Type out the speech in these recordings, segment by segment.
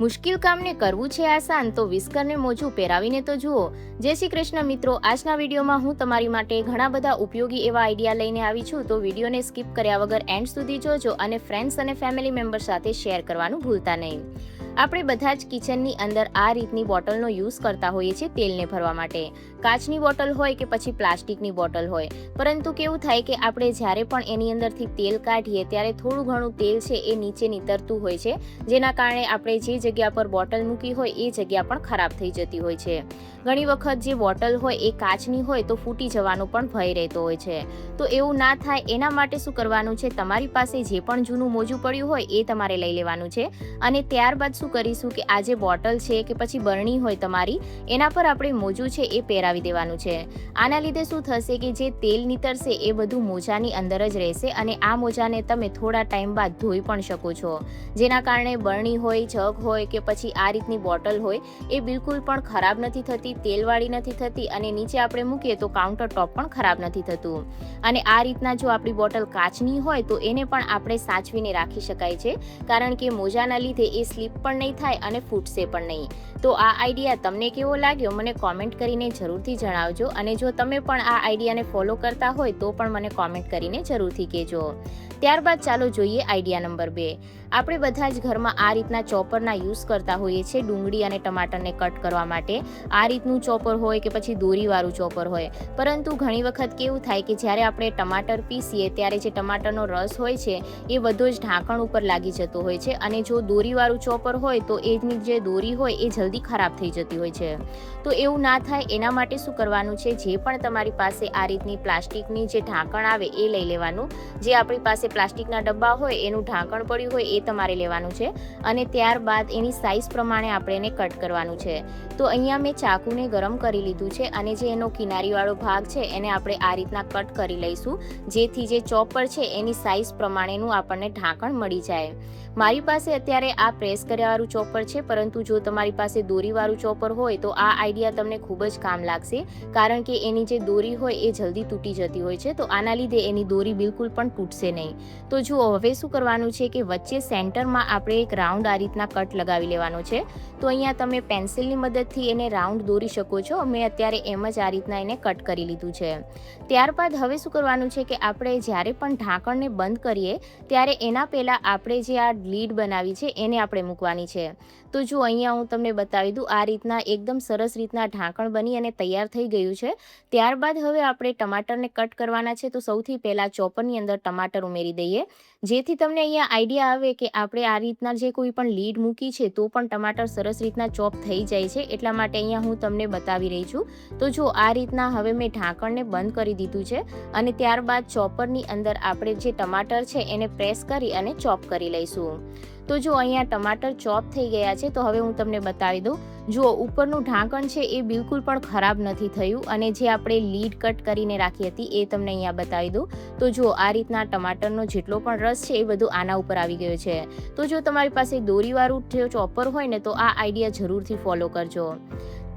મુશ્કેલ કામને કરવું છે આસાન તો વિસ્કરને મોજું પહેરાવીને તો જુઓ। જય શ્રી કૃષ્ણ મિત્રો, આજના વિડીયોમાં હું તમારી માટે ઘણા બધા ઉપયોગી એવા આઈડિયા લઈને આવી છું, તો વિડીયોને સ્કીપ કર્યા વગર એન્ડ સુધી જોજો અને ફ્રેન્ડ્સ અને ફેમિલી મેમ્બર સાથે શેર કરવાનું ભૂલતા નહીં। આપણે બધા જ કિચનની અંદર આ રીતની બોટલનો યુઝ કરતા હોઈએ છીએ તેલને ભરવા માટે। કાચની બોટલ હોય કે પછી પ્લાસ્ટિકની બોટલ હોય, પરંતુ કેવું થાય કે આપણે જ્યારે પણ એની અંદરથી તેલ કાઢીએ ત્યારે થોડું ઘણું તેલ છે એ નીચે નીતરતું હોય છે, જેના કારણે આપણે જે જગ્યા પર બોટલ મૂકી હોય એ જગ્યા પણ ખરાબ થઈ જતી હોય છે। ઘણી વખત જે બોટલ હોય એ કાચની હોય તો ફૂટી જવાનો પણ ભય રહેતો હોય છે, તો એવું ના થાય એના માટે શું કરવાનું છે, તમારી પાસે જે પણ જૂનું મોજું પડ્યું હોય એ તમારે લઈ લેવાનું છે અને ત્યારબાદ શું કરીશું કે આ જે બોટલ છે કે પછી બરણી હોય તમારી, એના પર આપણે મોજું છે એ પહેરાવી દેવાનું છે। આના લીધે શું થશે કે જે તેલ નીતરશે એ બધું મોજાની અંદર જ રહેશે અને આ મોજાને તમે થોડા ટાઈમ બાદ ધોઈ પણ શકો છો, જેના કારણે બરણી હોય, જગ હોય કે પછી આ રીતની બોટલ હોય એ બિલકુલ પણ ખરાબ નથી થતી, તેલવાળી નથી થતી અને નીચે આપણે મૂકીએ તો કાઉન્ટર ટોપ પણ ખરાબ નથી થતું। અને આ રીતના જો આપણી બોટલ કાચની હોય તો એને પણ આપણે સાચવીને રાખી શકાય છે, કારણ કે મોજાના લીધે એ સ્લીપ પણ નહીં થાય અને ફૂટશે પણ નહીં। તો આ આઈડિયા તમને કેવો લાગ્યો મને કોમેન્ટ કરીને જરૂરથી જણાવજો, અને જો તમે પણ આ આઈડિયાને ફોલો કરતા હોય તો પણ મને કોમેન્ટ કરીને જરૂરથી કહેજો। ત્યારબાદ ચાલો જોઈએ આઈડિયા નંબર 2। આપણે બધા જ ઘરમાં આ રીતના ચોપરના યુઝ કરતા હોઈએ છીએ ડુંગળી અને ટમાટરને કટ કરવા માટે। આ રીતનું ચોપર હોય કે પછી દોરીવાળું ચોપર હોય, પરંતુ ઘણી વખત કેવું થાય કે જ્યારે આપણે ટમાટર પીસીએ ત્યારે જે ટમાટરનો રસ હોય છે એ બધો જ ઢાંકણ ઉપર લાગી જતો હોય છે, અને જો દોરીવાળું ચોપર હોય તો એની જે દોરી હોય એ જલ્દી ખરાબ થઈ જતી હોય છે। તો એવું ના થાય એના માટે શું કરવાનું છે, જે પણ તમારી પાસે આ રીતની પ્લાસ્ટિકની જે ઢાંકણ આવે એ લઈ લેવાનું। જે આપણી પાસે પ્લાસ્ટિકના ડબ્બા હોય એનું ઢાંકણ પડ્યું હોય એ તમારે લેવાનું છે અને ત્યારબાદ એની સાઇઝ પ્રમાણે આપણે એને કટ કરવાનું છે। તો અહીંયા મેં ચાકુને ગરમ કરી લીધું છે અને જે એનો કિનારીવાળો ભાગ છે એને આપણે આ રીતના કટ કરી લઈશું, જેથી જે ચોપર છે એની સાઇઝ પ્રમાણેનું આપણને ઢાંકણ મળી જાય। મારી પાસે અત્યારે આ પ્રેસ કર્યાવાળું ચોપર છે, પરંતુ જો તમારી પાસે દોરીવાળું ચોપર હોય તો આ આઈડિયા તમને ખૂબ જ કામ લાગશે, કારણ કે એની જે દોરી હોય એ જલ્દી તૂટી જતી હોય છે, તો આના લીધે એની દોરી બિલકુલ પણ તૂટશે નહીં। તો જુઓ હવે શું કરવાનું છે કે વચ્ચે સેન્ટરમાં આપણે એક રાઉન્ડ આ રીતના કટ લગાવી લેવાનો છે। તો અહીંયા તમે પેન્સિલની મદદથી એને રાઉન્ડ દોરી શકો છો, મેં અત્યારે એમ જ આ રીતના એને કટ કરી લીધું છે। ત્યારબાદ હવે શું કરવાનું છે કે આપણે જ્યારે પણ ઢાંકણને બંધ કરીએ ત્યારે એના પહેલાં આપણે જે આ લીડ બનાવી છે એને આપણે મૂકવાની છે। તો જો અહીંયા હું તમને બતાવી દઉં, આ રીતના એકદમ સરસ રીતના ઢાંકણ બની અને તૈયાર થઈ ગયું છે। ત્યારબાદ હવે આપણે ટમાટરને કટ કરવાના છે, તો સૌથી પહેલાં ચોપરની અંદર ટમાટર ઉમેરી દઈએ, જેથી તમને અહીંયા આઈડિયા આવે કે આપણે આ રીતના જે કોઈ પણ લીડ મૂકી છે તો પણ ટમાટર સરસ રીતના ચોપ થઈ જાય છે, એટલા માટે અહીંયા હું તમને બતાવી રહી છું। તો જો આ રીતના હવે મેં ઢાંકણને બંધ કરી દીધું છે અને ત્યારબાદ ચોપરની અંદર આપણે જે ટમાટર છે એને પ્રેસ કરી અને ચોપ કરી લઈશું। તો જો અહીંયા ટમાટર ચોપ થઈ ગયા છે, તો હવે હું તમને બતાવી દઉં, જુઓ ઉપરનું ઢાંકણ છે એ બિલકુલ પણ ખરાબ નથી થયું, અને જે આપણે લીડ કટ કરીને રાખી હતી એ તમને અહીંયા બતાવી દઉં। તો જો આ રીતના ટમાટરનો જેટલો પણ રસ છે એ બધું આના ઉપર આવી ગયો છે। તો જો તમારી પાસે દોરીવાળું જે ચોપર હોય ને તો આ આઈડિયા જરૂરથી ફોલો કરજો।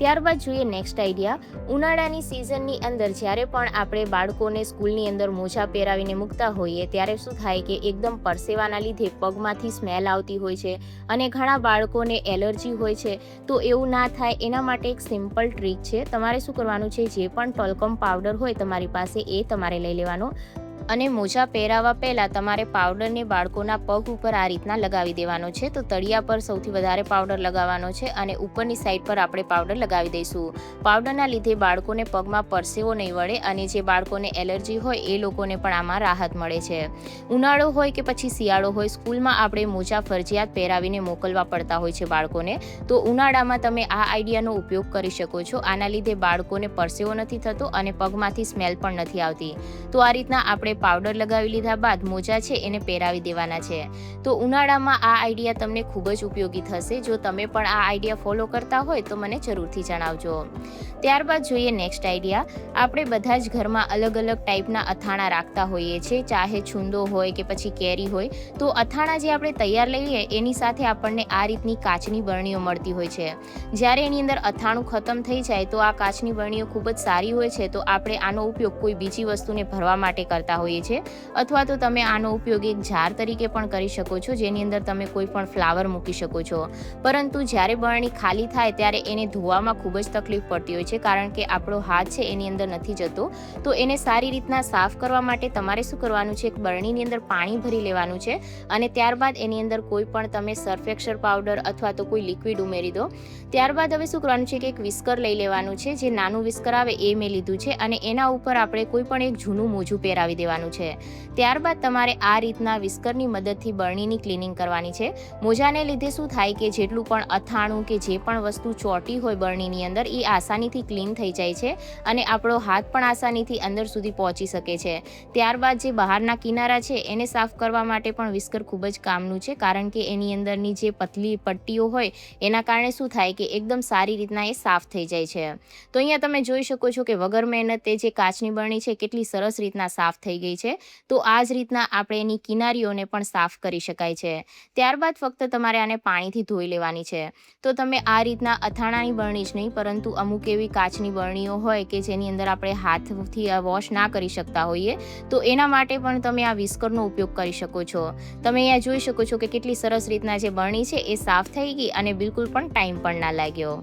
ત્યારબાદ જોઈએ નેક્સ્ટ આઈડિયા। ઉનાળાની સિઝનની અંદર જ્યારે પણ આપણે બાળકોને સ્કૂલની અંદર મોજા પહેરાવીને મૂકતા હોઈએ ત્યારે શું થાય કે એકદમ પરસેવાના લીધે પગમાંથી સ્મેલ આવતી હોય છે અને ઘણા બાળકોને એલર્જી હોય છે। તો એવું ના થાય એના માટે એક સિમ્પલ ટ્રીક છે, તમારે શું કરવાનું છે, જે પણ ટોલ્કમ પાવડર હોય તમારી પાસે એ તમારે લઈ લેવાનો અને મોજા પહેરાવવા પહેલાં તમારે પાવડરને બાળકોના પગ ઉપર આ રીતના લગાવી દેવાનો છે। તો તળિયા પર સૌથી વધારે પાવડર લગાવવાનો છે અને ઉપરની સાઈડ પર આપણે પાવડર લગાવી દઈશું। પાવડરના લીધે બાળકોને પગમાં પરસેવો નહીં વળે અને જે બાળકોને એલર્જી હોય એ લોકોને પણ આમાં રાહત મળે છે। ઉનાળો હોય કે પછી શિયાળો હોય, સ્કૂલમાં આપણે મોજા ફરજિયાત પહેરાવીને મોકલવા પડતા હોય છે બાળકોને, તો ઉનાળામાં તમે આ આઈડિયાનો ઉપયોગ કરી શકો છો। આના લીધે બાળકોને પરસેવો નથી થતો અને પગમાંથી સ્મેલ પણ નથી આવતી। તો આ રીતના આપણે પાવડર લગાવી લીધા બાદ મોજા છે એને પહેરાવી દેવાના છે। તો ઉનાળામાં આ આઈડિયા તમને ખૂબ જ ઉપયોગી થશે। જો તમે પણ આ આઈડિયા ફોલો કરતા હોય તો મને જરૂરથી જણાવજો। ત્યારબાદ જોઈએ નેક્સ્ટ આઈડિયા। આપણે બધા જ ઘરમાં અલગ અલગ ટાઈપના અથાણા રાખતા હોઈએ છીએ, ચાહે છુંદો હોય કે પછી કેરી હોય, તો અથાણા જે આપણે તૈયાર લઈએ એની સાથે આપણને આ રીતની કાચની બરણીઓ મળતી હોય છે। જ્યારે એની અંદર અથાણું ખતમ થઈ જાય તો આ કાચની બરણીઓ ખૂબ જ સારી હોય છે, તો આપણે આનો ઉપયોગ કોઈ બીજી વસ્તુને ભરવા માટે કરતા હોઈએ છીએ, અથવા તો તમે આનો ઉપયોગ એક જાર તરીકે પણ કરી શકો છો, જેની અંદર તમે કોઈ પણ ફ્લાવર મૂકી શકો છો. પરંતુ જ્યારે બરણી ખાલી થાય ત્યારે એને ધોવામાં ખૂબ જ તકલીફ પડતી હોય છે, કારણ કે આપણો હાથ છે એની અંદર નથી જતો. તો એને સારી રીતના સાફ કરવા માટે તમારે શું કરવાનું છે, એક બરણીની અંદર પાણી ભરી લેવાનું છે અને ત્યારબાદ એની અંદર કોઈ પણ તમે સર્ફ એક્સેલ પાવડર અથવા તો કોઈ લિક્વિડ ઉમેરી દો. ત્યારબાદ હવે શું કરવાનું છે કે એક વિસ્કર લઈ લેવાનું છે, જે નાનું વિસ્કર આવે એ મેં લીધું છે, અને એના ઉપર આપણે કોઈ પણ એક જૂનું મોજું પહેરાવી દેવાનું છે. ત્યારબાદ તમારે આ રીતના વિસ્કરની મદદથી બરણીની ક્લિનિંગ કરવાની છે. મોજાને લીધે શું થાય કે જેટલું પણ અથાણું કે જે પણ વસ્તુ ચોટી હોય બરણીની અંદર એ આસાનીથી ક્લીન થઈ જાય છે અને આપણો હાથ પણ આસાનીથી અંદર સુધી પહોંચી શકે છે. ત્યારબાદ જે બહારના કિનારા છે એને સાફ કરવા માટે પણ વિસ્કર ખૂબ જ કામનું છે, કારણ કે એની અંદરની જે પતલી પટ્ટીઓ હોય એના કારણે શું થાય કે એકદમ સારી રીતના એ સાફ થઈ જાય છે. તો અહીંયા તમે જોઈ શકો છો કે વગર મહેનતે જે કાચની બરણી છે કેટલી સરસ રીતના સાફ થઈ ગઈ છે. તો આ જ રીતના આપણે એની કિનારીઓને પણ સાફ કરી શકાય છે. ત્યારબાદ ફક્ત તમારે આને પાણીથી ધોઈ લેવાની છે. તો તમે આ રીતના અથાણાની બરણી જ નહીં, પરંતુ અમુક એવી કાચની બરણીઓ હોય કે જેની અંદર આપણે હાથથી વોશ ના કરી શકતા હોઈએ, તો એના માટે પણ તમે આ વિસ્કરનો ઉપયોગ કરી શકો છો. તમે અહીંયા જોઈ શકો છો કે કેટલી સરસ રીતના જે બરણી છે એ સાફ થઈ ગઈ અને બિલકુલ પણ ટાઈમ પણ ના લાગ્યો.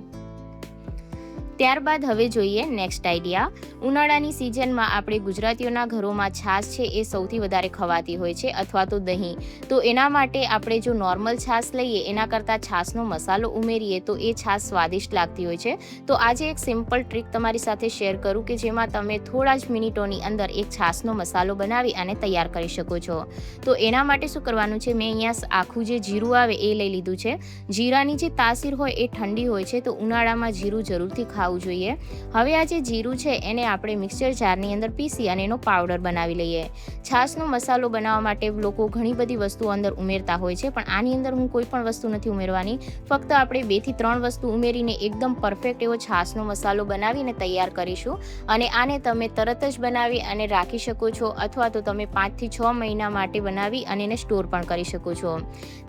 ત્યારબાદ હવે જોઈએ નેક્સ્ટ આઈડિયા. ઉનાળાની સિઝનમાં આપણે ગુજરાતીઓના ઘરોમાં છાશ છે એ સૌથી વધારે ખવાતી હોય છે, અથવા તો દહીં. તો એના માટે આપણે જો નોર્મલ છાશ લઈએ એના કરતાં છાશનો મસાલો ઉમેરીએ તો એ છાશ સ્વાદિષ્ટ લાગતી હોય છે. તો આજે એક સિમ્પલ ટ્રીક તમારી સાથે શેર કરું કે જેમાં તમે થોડા જ મિનિટોની અંદર એક છાશનો મસાલો બનાવી અને તૈયાર કરી શકો છો. તો એના માટે શું કરવાનું છે, મેં અહીંયા આખું જે જીરું આવે એ લઈ લીધું છે. જીરાની જે તાસીર હોય એ ઠંડી હોય છે, તો ઉનાળામાં જીરું જરૂરથી ખાવું જોઈએ. હવે આ જે જીરું છે એને આપણે મિક્સર જારની અંદર પીસી અને એનો પાવડર બનાવી લઈએ. છાશનો મસાલો બનાવવા માટે લોકો ઘણી બધી વસ્તુઓ અંદર ઉમેરતા હોય છે, પણ આની અંદર હું કોઈ પણ વસ્તુ નથી ઉમેરવાની. ફક્ત આપણે 2 થી 3 વસ્તુ ઉમેરીને એકદમ પરફેક્ટ એવો છાશનો મસાલો બનાવીને તૈયાર કરીશું. અને આને તમે તરત જ બનાવી અને રાખી શકો છો, અથવા તો તમે 5 થી 6 મહિના માટે બનાવી અને એને સ્ટોર પણ કરી શકો છો.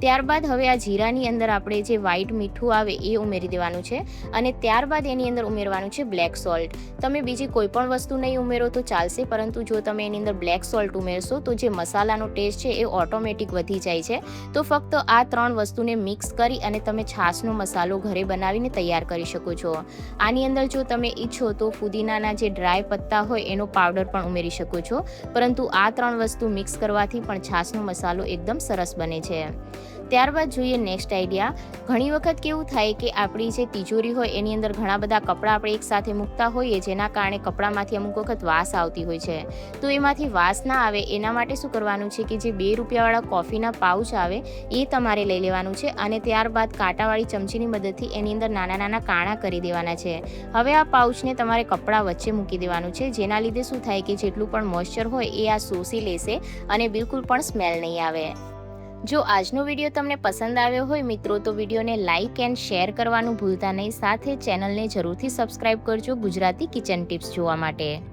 ત્યારબાદ હવે આ જીરાની અંદર આપણે જે વ્હાઈટ મીઠું આવે એ ઉમેરી દેવાનું છે, અને ત્યારબાદ એની અંદર ઉમેરવાનું છે બ્લેક સોલ્ટ. તમે બીજી કોઈ પણ વસ્તુ નહીં ઉમેરો તો ચાલશે, પરંતુ જો તમે એની અંદર બ્લેક સોલ્ટ ઉમેરશો તો જે મસાલાનો ટેસ્ટ છે એ ઓટોમેટિક વધી જાય છે. તો ફક્ત આ 3 વસ્તુને મિક્સ કરી અને તમે છાશનો મસાલો ઘરે બનાવીને તૈયાર કરી શકો છો. આની અંદર જો તમે ઈચ્છો તો ફુદીનાના જે ડ્રાય પત્તા હોય એનો પાવડર પણ ઉમેરી શકો છો, પરંતુ આ 3 વસ્તુ મિક્સ કરવાથી પણ છાશનો મસાલો એકદમ સરસ બને છે. ત્યારબાદ જોઈએ નેક્સ્ટ આઈડિયા. ઘણી વખત કેવું થાય કે આપણી જે તિજોરી હોય એની અંદર ઘણા બધા કપડાં આપણે એકસાથે મૂકતા હોઈએ, જેના કારણે કપડામાંથી અમુક વખત વાસ આવતી હોય છે. તો એમાંથી વાસ ના આવે એના માટે શું કરવાનું છે કે જે 2 રૂપિયાવાળા કોફીના પાઉચ આવે એ તમારે લઈ લેવાનું છે, અને ત્યારબાદ કાંટાવાળી ચમચીની મદદથી એની અંદર નાના નાના કાણા કરી દેવાના છે. હવે આ પાઉચને તમારે કપડાં વચ્ચે મૂકી દેવાનું છે, જેના લીધે શું થાય કે જેટલું પણ મોઇશ્ચર હોય એ આ શોષી લેશે અને બિલકુલ પણ સ્મેલ નહીં આવે. જો આજનો વિડીયો તમને પસંદ આવ્યો હોય મિત્રો, તો વિડીયોને લાઇક એન્ડ શેર કરવાનું ભૂલતા નહીં. સાથે ચેનલને જરૂરથી સબસ્ક્રાઇબ કરજો ગુજરાતી કિચન ટિપ્સ જોવા માટે.